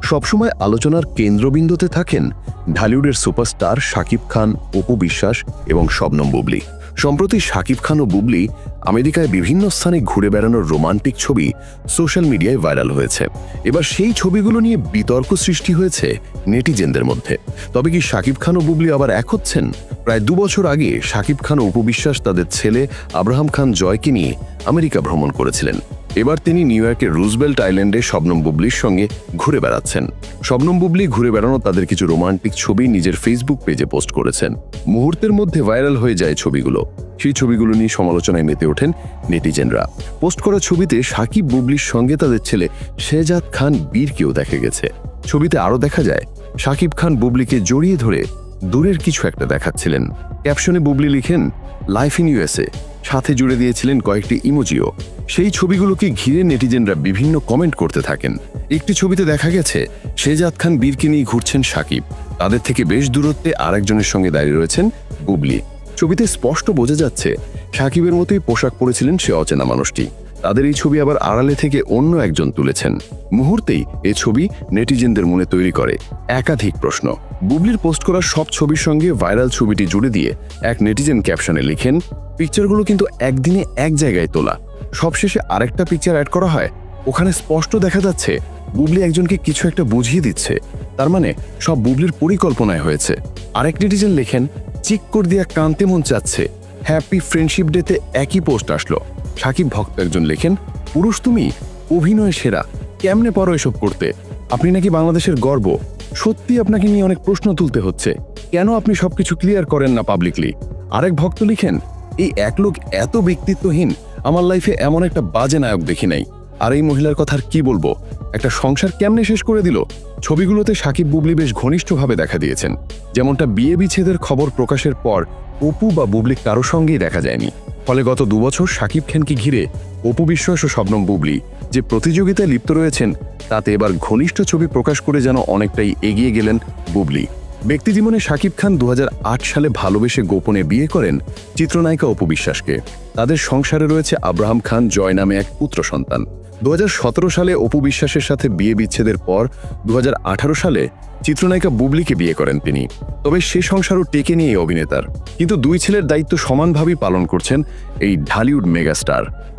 সবসময় আলোচনার কেন্দ্রবিন্দুতে থাকেন ঢালিউডের সুপারস্টার শাকিব খান, অপু বিশ্বাস এবং শবনম বুবলী। সম্প্রতি শাকিব খান ও বুবলী আমেরিকায় বিভিন্ন স্থানে ঘুরে বেড়ানোর রোমান্টিক ছবি সোশ্যাল মিডিয়ায় ভাইরাল হয়েছে। এবার সেই ছবিগুলো নিয়ে বিতর্ক সৃষ্টি হয়েছে নেটিজেনদের মধ্যে। তবে কি শাকিব খান ও বুবলী আবার এক হচ্ছেন? প্রায় 2 বছর আগে শাকিব খান ও অপু বিশ্বাস তাদের ছেলে আব্রাহাম খান জয়কে নিয়ে আমেরিকা ভ্রমণ করেছিলেন। এবার তিনি নিউ ইয়র্কের রুজবেল্ট আইল্যান্ডে শবনম বুবলীর সঙ্গে ঘুরে বেড়াচ্ছেন। শবনম বুবলী ঘুরে বেড়ানো তাদের কিছু রোমান্টিক ছবি নিজের ফেসবুক পেজে পোস্ট করেছেন। মুহূর্তের মধ্যে ভাইরাল হয়ে যায় ছবিগুলো। সেই ছবিগুলো নিয়ে সমালোচনায় মেতে ওঠেন নেটিজেনরা। পোস্ট করা ছবিতে শাকিব বুবলীর সঙ্গে তাদের ছেলে শেহজাদ খান বীরকেও দেখা গেছে। ছবিতে আরও দেখা যায় শাকিব খান বুবলীকে জড়িয়ে ধরে দূরের কিছু একটা দেখাচ্ছিলেন। ক্যাপশনে বুবলী লিখেন লাইফ ইন ইউএসএ, সাথে জুড়ে দিয়েছিলেন কয়েকটি ইমোজিও। সেই ছবিগুলোকে ঘিরে নেটিজেনরা বিভিন্ন কমেন্ট করতে থাকেন। একটি ছবিতে দেখা গেছে শেহজাদ খান বীরকে নিয়ে ঘুরছেন শাকিব, তাদের থেকে বেশ দূরত্বে আরেকজনের সঙ্গে দাঁড়িয়ে রয়েছেন বুবলী। ছবিতে স্পষ্ট বোঝা যাচ্ছে শাকিবের মতোই পোশাক পরেছিলেন সে অচেনা মানুষটি। তাদের এই ছবি আবার আড়ালে থেকে অন্য একজন তুলেছেন। মুহূর্তেই এই ছবি নেটিজেনদের মনে তৈরি করে একাধিক প্রশ্ন। বুবলীর পোস্ট করা সব ছবির সঙ্গে ভাইরাল ছবিটি জুড়ে দিয়ে এক নেটিজেন ক্যাপশনে লিখেন, পিকচারগুলো কিন্তু একদিনে এক জায়গায় তোলা, সবশেষে আরেকটা পিকচার অ্যাড করা হয়, ওখানে স্পষ্ট দেখা যাচ্ছে বুবলী একজনকে কিছু একটা বুঝিয়ে দিচ্ছে, তার মানে সব বুবলীর পরিকল্পনায় হয়েছে। আরেক নেটিজেন লেখেন, চিক করে দিয়া কানতে মন চাচ্ছে, হ্যাপি ফ্রেন্ডশিপ ডেতে একই পোস্ট আসলো। শাকিব ভক্ত একজন লেখেন, পুরুষ তুমি, অভিনয় সেরা, কেমনে পারো এসব করতে, আপনি নাকি বাংলাদেশের গর্ব, সত্যি আপনাকে নিয়ে অনেক প্রশ্ন তুলতে হচ্ছে, কেন আপনি সবকিছু ক্লিয়ার করেন না পাবলিকলি। আরেক ভক্ত লিখেন, এই এক লোক এত ব্যক্তিত্বহীন, আমার লাইফে এমন একটা বাজে নায়ক দেখি নাই। আর এই মহিলার কথা কি বলবো, একটা সংসার কেমনে শেষ করে দিল। ছবিগুলোতে শাকিব বুবলী বেশ ঘনিষ্ঠভাবে দেখা দিয়েছেন, যেমনটা বিয়ে বিচ্ছেদের খবর প্রকাশের পর অপু বা বুবলী কারো সঙ্গেই দেখা যায়নি। ফলে গত 2 বছর শাকিব খানকে ঘিরে অপু বিশ্বাস ও শবনম বুবলী যে প্রতিযোগিতায় লিপ্ত রয়েছেন, তাতে এবার ঘনিষ্ঠ ছবি প্রকাশ করে যেন অনেকটাই এগিয়ে গেলেন বুবলী। ব্যক্তিজীবনে শাকিব খান 2008 সালে ভালোবেসে গোপনে বিয়ে করেন চিত্রনায়িকা অপু বিশ্বাসকে। তাদের সংসারে রয়েছে আব্রাহাম খান জয় নামে এক পুত্র সন্তান। 2017 সালে অপু বিশ্বাসের সাথে বিয়ে বিচ্ছেদের পর 2018 সালে চিত্রনায়িকা বুবলীকে বিয়ে করেন তিনি। তবে সে সংসারও টেকে নিয়ে অভিনেতার, কিন্তু 2 ছেলের দায়িত্ব সমানভাবেই পালন করছেন এই ঢালিউড মেগাস্টার।